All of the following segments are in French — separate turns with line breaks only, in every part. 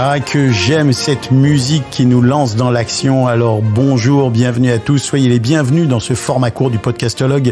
Ah, que j'aime cette musique qui nous lance dans l'action. Alors bonjour, bienvenue à tous, soyez les bienvenus dans ce format court du Podcastologue,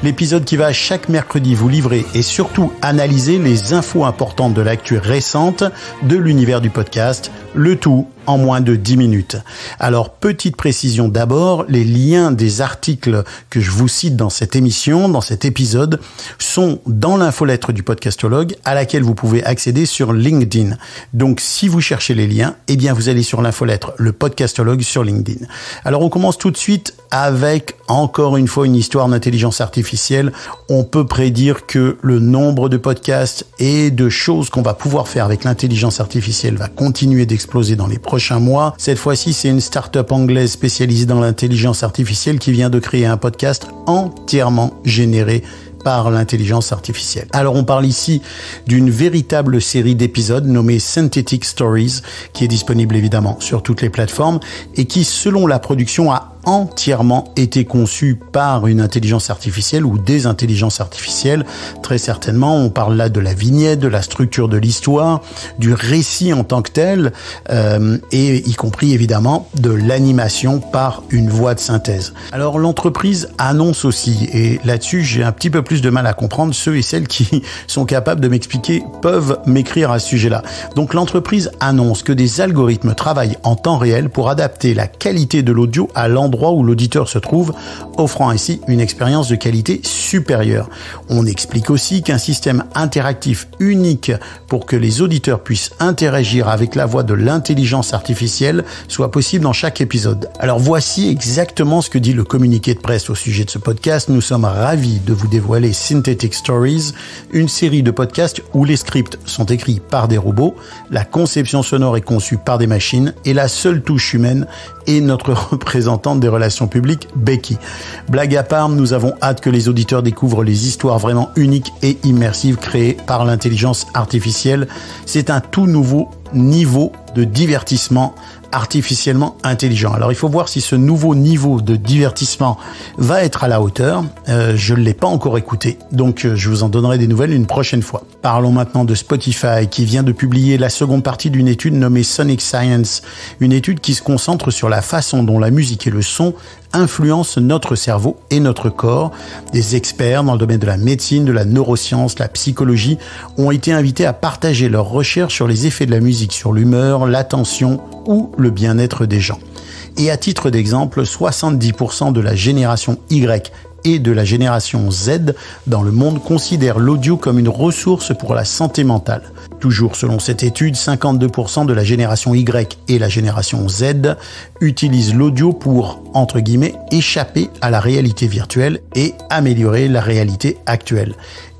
l'épisode qui va chaque mercredi vous livrer et surtout analyser les infos importantes de l'actu récente de l'univers du podcast, le tout en moins de 10 minutes. Alors, petite précision d'abord, les liens des articles que je vous cite dans cette émission, dans cet épisode, sont dans l'infolettre du Podcastologue à laquelle vous pouvez accéder sur LinkedIn. Donc, si vous cherchez les liens, eh bien, vous allez sur l'infolettre, le Podcastologue sur LinkedIn. Alors, on commence tout de suite avec, encore une fois, une histoire d'intelligence artificielle. On peut prédire que le nombre de podcasts et de choses qu'on va pouvoir faire avec l'intelligence artificielle va continuer d'exploser dans les prochains mois. Cette fois-ci, c'est une start-up anglaise spécialisée dans l'intelligence artificielle qui vient de créer un podcast entièrement généré par l'intelligence artificielle. Alors, on parle ici d'une véritable série d'épisodes nommée Synthetic Stories, qui est disponible évidemment sur toutes les plateformes et qui, selon la production, a entièrement été conçu par une intelligence artificielle ou des intelligences artificielles. Très certainement, on parle là de la vignette, de la structure de l'histoire, du récit en tant que tel, et y compris évidemment de l'animation par une voix de synthèse. Alors l'entreprise annonce aussi, et là-dessus j'ai un petit peu plus de mal à comprendre, ceux et celles qui sont capables de m'expliquer peuvent m'écrire à ce sujet-là. Donc l'entreprise annonce que des algorithmes travaillent en temps réel pour adapter la qualité de l'audio à l'endroit où l'auditeur se trouve, offrant ainsi une expérience de qualité supérieure. On explique aussi qu'un système interactif unique pour que les auditeurs puissent interagir avec la voix de l'intelligence artificielle soit possible dans chaque épisode. Alors voici exactement ce que dit le communiqué de presse au sujet de ce podcast. Nous sommes ravis de vous dévoiler Synthetic Stories, une série de podcasts où les scripts sont écrits par des robots, la conception sonore est conçue par des machines et la seule touche humaine est notre représentante des relations publiques, Becky. Blague à part, nous avons hâte que les auditeurs découvrent les histoires vraiment uniques et immersives créées par l'intelligence artificielle. C'est un tout nouveau niveau de divertissement artificiellement intelligent. Alors il faut voir si ce nouveau niveau de divertissement va être à la hauteur. Je ne l'ai pas encore écouté, donc je vous en donnerai des nouvelles une prochaine fois. Parlons maintenant de Spotify qui vient de publier la seconde partie d'une étude nommée Sonic Science, une étude qui se concentre sur la façon dont la musique et le son influencent notre cerveau et notre corps. Des experts dans le domaine de la médecine, de la neuroscience, la psychologie ont été invités à partager leurs recherches sur les effets de la musique sur l'humeur, l'attention ou le bien-être des gens. Et à titre d'exemple, 70% de la génération Y et de la génération Z dans le monde considèrent l'audio comme une ressource pour la santé mentale. Toujours selon cette étude, 52% de la génération Y et la génération Z utilisent l'audio pour, entre guillemets, échapper à la réalité virtuelle et améliorer la réalité actuelle.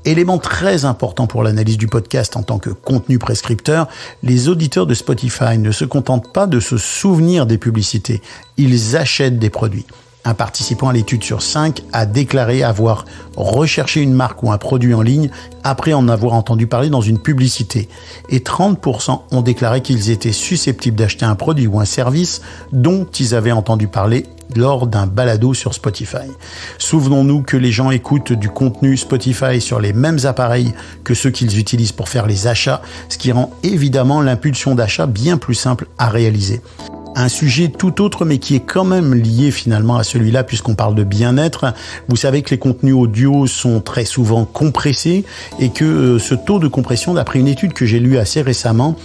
Élément très important pour l'analyse du podcast en tant que contenu prescripteur, les auditeurs de Spotify ne se contentent pas de se souvenir des publicités, ils achètent des produits. Un participant à l'étude sur 5 a déclaré avoir recherché une marque ou un produit en ligne après en avoir entendu parler dans une publicité. Et 30% ont déclaré qu'ils étaient susceptibles d'acheter un produit ou un service dont ils avaient entendu parler lors d'un balado sur Spotify. Souvenons-nous que les gens écoutent du contenu Spotify sur les mêmes appareils que ceux qu'ils utilisent pour faire les achats, ce qui rend évidemment l'impulsion d'achat bien plus simple à réaliser. Un sujet tout autre mais qui est quand même lié finalement à celui-là puisqu'on parle de bien-être. Vous savez que les contenus audio sont très souvent compressés et que ce taux de compression, d'après une étude que j'ai lue assez récemment,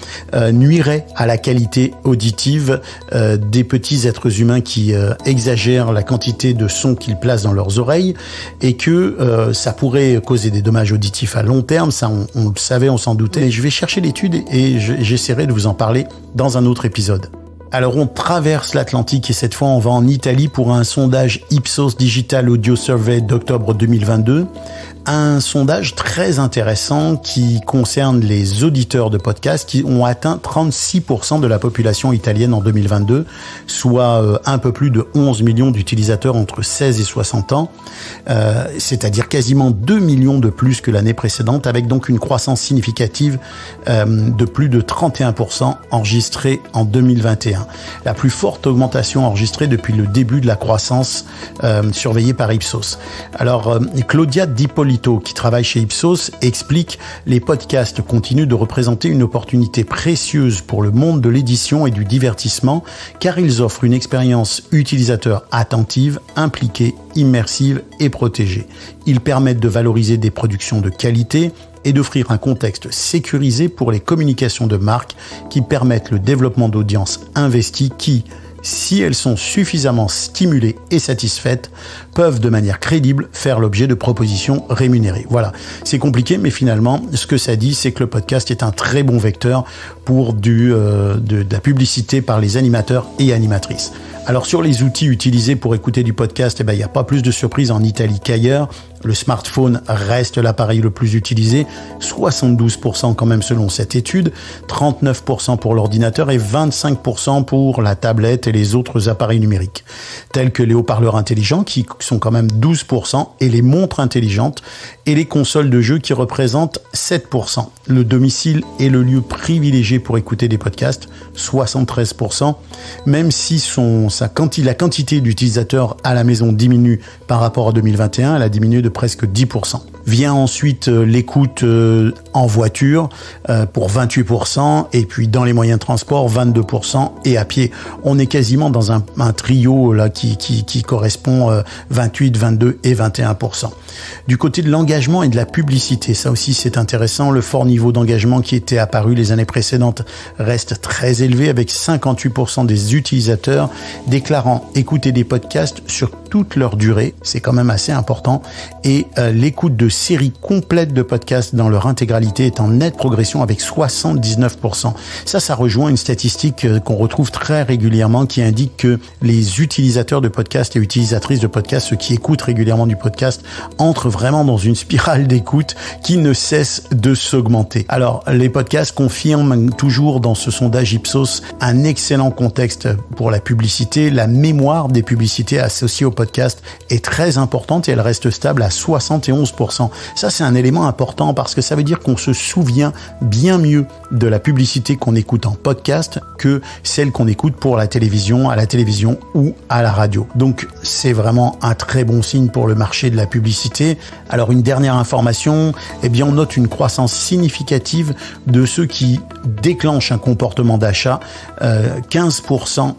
nuirait à la qualité auditive des petits êtres humains qui exagèrent la quantité de son qu'ils placent dans leurs oreilles et que ça pourrait causer des dommages auditifs à long terme. Ça, on le savait, on s'en doutait. Mais je vais chercher l'étude et j'essaierai de vous en parler dans un autre épisode. Alors on traverse l'Atlantique et cette fois on va en Italie pour un sondage Ipsos Digital Audio Survey d'octobre 2022. Un sondage très intéressant qui concerne les auditeurs de podcasts qui ont atteint 36% de la population italienne en 2022, soit un peu plus de 11 millions d'utilisateurs entre 16 et 60 ans, c'est-à-dire quasiment 2 millions de plus que l'année précédente, avec donc une croissance significative de plus de 31% enregistrée en 2021. 2021. La plus forte augmentation enregistrée depuis le début de la croissance surveillée par Ipsos. Alors, Claudia D'Ippolito, qui travaille chez Ipsos, explique « Les podcasts continuent de représenter une opportunité précieuse pour le monde de l'édition et du divertissement car ils offrent une expérience utilisateur attentive, impliquée, immersive et protégée. Ils permettent de valoriser des productions de qualité et d'offrir un contexte sécurisé pour les communications de marque qui permettent le développement d'audiences investies qui, si elles sont suffisamment stimulées et satisfaites, peuvent de manière crédible faire l'objet de propositions rémunérées. Voilà, c'est compliqué, mais finalement, ce que ça dit, c'est que le podcast est un très bon vecteur pour de la publicité par les animateurs et animatrices. Alors sur les outils utilisés pour écouter du podcast, il n'y a pas plus de surprises en Italie qu'ailleurs. Le smartphone reste l'appareil le plus utilisé, 72% quand même selon cette étude, 39% pour l'ordinateur et 25% pour la tablette et les autres appareils numériques, tels que les haut-parleurs intelligents qui sont quand même 12% et les montres intelligentes et les consoles de jeux qui représentent 7%. Le domicile est le lieu privilégié pour écouter des podcasts, 73%, même si la quantité d'utilisateurs à la maison diminue par rapport à 2021, elle a diminué de presque 10%. Vient ensuite l'écoute en voiture pour 28% et puis dans les moyens de transport 22% et à pied. On est quasiment dans un trio là qui correspond 28, 22 et 21%. Du côté de l'engagement et de la publicité, ça aussi c'est intéressant. Le fort niveau d'engagement qui était apparu les années précédentes reste très élevé avec 58% des utilisateurs déclarant écouter des podcasts sur toute leur durée. C'est quand même assez important. Et l'écoute de séries complètes de podcasts dans leur intégralité est en nette progression avec 79%. Ça rejoint une statistique qu'on retrouve très régulièrement qui indique que les utilisateurs de podcasts et utilisatrices de podcasts, ceux qui écoutent régulièrement du podcast, entrent vraiment dans une spirale d'écoute qui ne cesse de s'augmenter. Alors, les podcasts confirment toujours dans ce sondage Ipsos un excellent contexte pour la publicité. La mémoire des publicités associées au podcast est très importante et elle reste stable à 71%. Ça, c'est un élément important parce que ça veut dire qu'on se souvient bien mieux de la publicité qu'on écoute en podcast que celle qu'on écoute pour à la télévision ou à la radio. Donc, c'est vraiment un très bon signe pour le marché de la publicité. Alors, une dernière information, on note une croissance significative de ceux qui déclenchent un comportement d'achat, 15%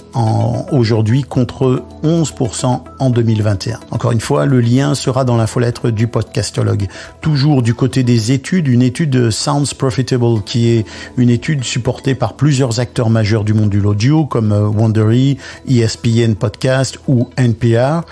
aujourd'hui contre 11% en 2021. Encore une fois, le lien sera dans l'infolettre du Podcastologue. Toujours du côté des études, une étude Sounds Profitable qui est une étude supportée par plusieurs acteurs majeurs du monde de l'audio comme Wondery, ESPN Podcast ou NPR.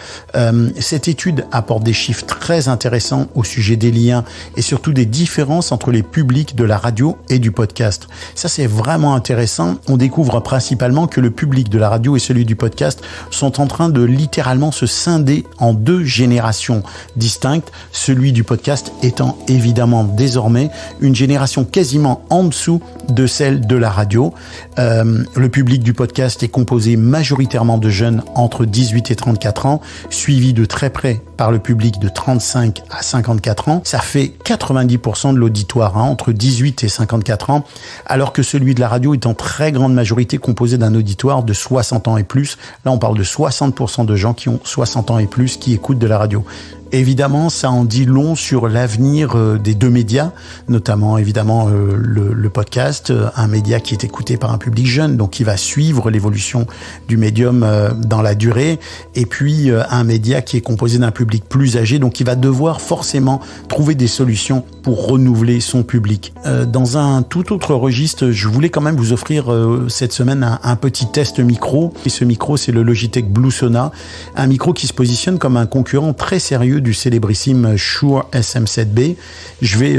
Cette étude apporte des chiffres très intéressants au sujet des liens et surtout des différences entre les publics de la radio et du podcast. Ça, c'est vraiment intéressant. On découvre principalement que le public de la radio et celui du podcast sont en train de littéralement se scinder en deux générations distinctes, celui du podcast étant évidemment désormais une génération quasiment en dessous de celle de la radio. Le public du podcast est composé majoritairement de jeunes entre 18 et 34 ans, suivi de très près par le public de 35 à 54 ans. Ça fait 90% de l'auditoire entre 18 et 54 ans, alors que celui de la radio est en très grande majorité composé d'un auditoire de 60 ans et plus. Là, on parle de 60% de gens qui ont 60 ans et plus qui écoutent de la radio. Évidemment, ça en dit long sur l'avenir des deux médias, notamment évidemment le podcast, un média qui est écouté par un public jeune, donc qui va suivre l'évolution du médium dans la durée, et puis un média qui est composé d'un public plus âgé, donc qui va devoir forcément trouver des solutions pour renouveler son public. Dans un tout autre registre, je voulais quand même vous offrir cette semaine un petit test micro, et ce micro c'est le Logitech Bluesona, un micro qui se positionne comme un concurrent très sérieux du célébrissime Shure SM7B. Je vais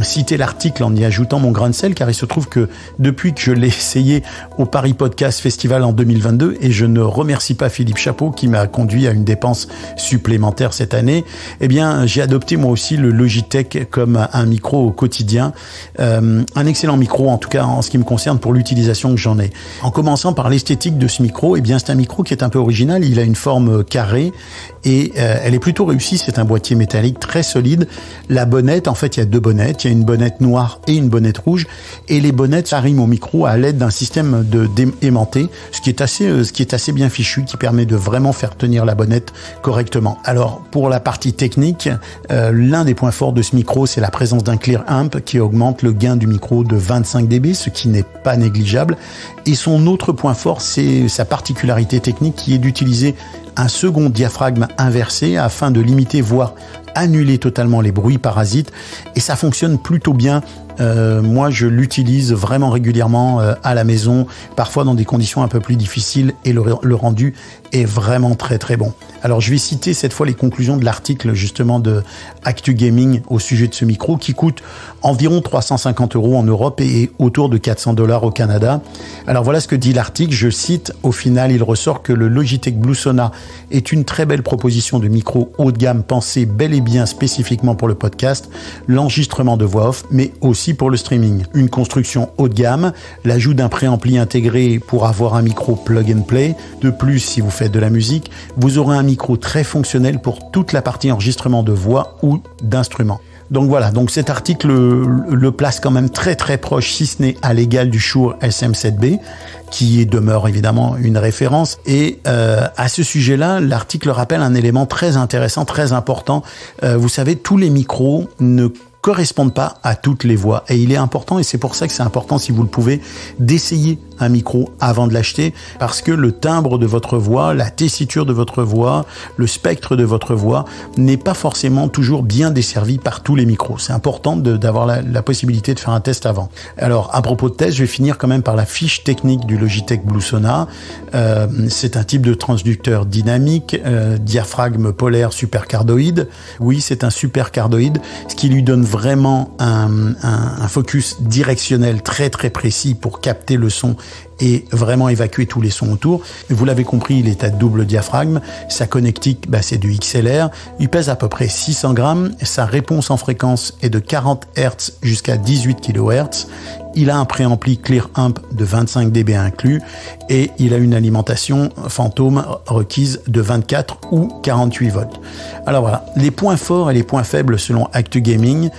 citer l'article en y ajoutant mon grain de sel, car il se trouve que depuis que je l'ai essayé au Paris Podcast Festival en 2022, et je ne remercie pas Philippe Chapeau qui m'a conduit à une dépense supplémentaire cette année, j'ai adopté moi aussi le Logitech comme un micro au quotidien. Un excellent micro, en tout cas en ce qui me concerne, pour l'utilisation que j'en ai. En commençant par l'esthétique de ce micro, c'est un micro qui est un peu original. Il a une forme carrée et elle est plutôt réussie c'est un boîtier métallique très solide. La bonnette, en fait, il y a deux bonnettes. Il y a une bonnette noire et une bonnette rouge. Et les bonnettes s'arriment au micro à l'aide d'un système aimanté, ce qui est assez bien fichu, qui permet de vraiment faire tenir la bonnette correctement. Alors, pour la partie technique, l'un des points forts de ce micro, c'est la présence d'un clear amp qui augmente le gain du micro de 25 dB, ce qui n'est pas négligeable. Et son autre point fort, c'est sa particularité technique qui est d'utiliser un second diaphragme inversé afin de limiter, voire annuler totalement les bruits parasites. Et ça fonctionne plutôt bien. Moi, je l'utilise vraiment régulièrement à la maison, parfois dans des conditions un peu plus difficiles, et le rendu est vraiment très très bon. Alors, je vais citer cette fois les conclusions de l'article justement de Actu Gaming au sujet de ce micro qui coûte environ 350 € en Europe et autour de 400 $ au Canada. Alors voilà ce que dit l'article, je cite: au final, il ressort que le Logitech Bluesona est une très belle proposition de micro haut de gamme pensé bel et bien spécifiquement pour le podcast, l'enregistrement de voix off, mais aussi pour le streaming. Une construction haut de gamme, l'ajout d'un préampli intégré pour avoir un micro plug and play. De plus, si vous faites de la musique, vous aurez un micro très fonctionnel pour toute la partie enregistrement de voix ou d'instruments. Donc voilà, donc cet article le place quand même très très proche, si ce n'est à l'égal du Shure SM7B, qui demeure évidemment une référence. Et à ce sujet-là, l'article rappelle un élément très intéressant, très important. Vous savez, tous les micros ne correspondent pas à toutes les voix. Et il est important, et c'est pour ça que c'est important, si vous le pouvez, d'essayer un micro avant de l'acheter, parce que le timbre de votre voix, la tessiture de votre voix, le spectre de votre voix n'est pas forcément toujours bien desservi par tous les micros. C'est important d'avoir la possibilité de faire un test avant. Alors, à propos de test, je vais finir quand même par la fiche technique du Logitech Bluesona. C'est un type de transducteur dynamique, diaphragme polaire supercardioïde. Oui, c'est un supercardioïde, ce qui lui donne vraiment un focus directionnel très très précis pour capter le son et vraiment évacuer tous les sons autour. Vous l'avez compris, il est à double diaphragme. Sa connectique, c'est du XLR. Il pèse à peu près 600 grammes. Sa réponse en fréquence est de 40 Hz jusqu'à 18 kHz. Il a un préampli Clear Amp de 25 dB inclus et il a une alimentation fantôme requise de 24 ou 48 volts. Alors voilà, les points forts et les points faibles selon Actu Gaming.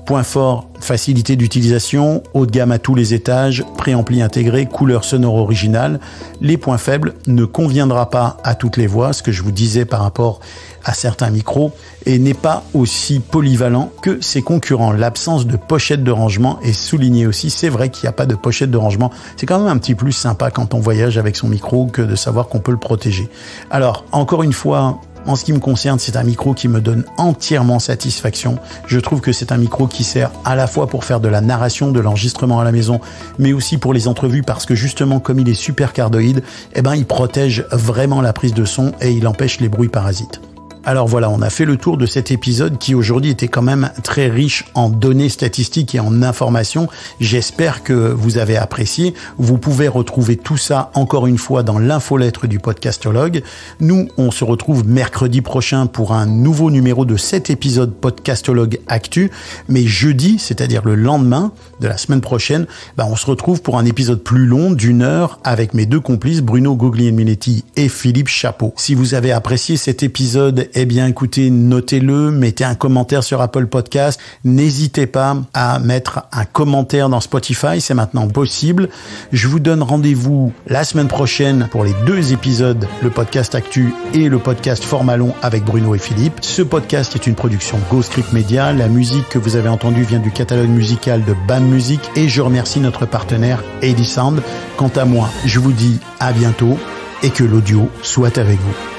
Point fort, facilité d'utilisation, haut de gamme à tous les étages, préampli intégré, couleur sonore originale. Les points faibles, ne conviendra pas à toutes les voix, ce que je vous disais par rapport à certains micros, et n'est pas aussi polyvalent que ses concurrents. L'absence de pochette de rangement est soulignée aussi. C'est vrai qu'il n'y a pas de pochette de rangement. C'est quand même un petit plus sympa quand on voyage avec son micro que de savoir qu'on peut le protéger. Alors, encore une fois, en ce qui me concerne, c'est un micro qui me donne entièrement satisfaction. Je trouve que c'est un micro qui sert à la fois pour faire de la narration, de l'enregistrement à la maison, mais aussi pour les entrevues parce que justement, comme il est supercardioïde, il protège vraiment la prise de son et il empêche les bruits parasites. Alors voilà, on a fait le tour de cet épisode qui aujourd'hui était quand même très riche en données statistiques et en informations. J'espère que vous avez apprécié. Vous pouvez retrouver tout ça encore une fois dans l'infolettre du Podcastologue. Nous, on se retrouve mercredi prochain pour un nouveau numéro de cet épisode Podcastologue Actu. Mais jeudi, c'est-à-dire le lendemain de la semaine prochaine, on se retrouve pour un épisode plus long d'1 heure avec mes deux complices Bruno Guglielminetti et Philippe Chapeau. Si vous avez apprécié cet épisode, écoutez, notez-le, mettez un commentaire sur Apple Podcast. N'hésitez pas à mettre un commentaire dans Spotify, c'est maintenant possible. Je vous donne rendez-vous la semaine prochaine pour les 2 épisodes, le podcast Actu et le podcast Format Long avec Bruno et Philippe. Ce podcast est une production GoScript Media. La musique que vous avez entendue vient du catalogue musical de BAM Music et je remercie notre partenaire Eddy Sound. Quant à moi, je vous dis à bientôt et que l'audio soit avec vous.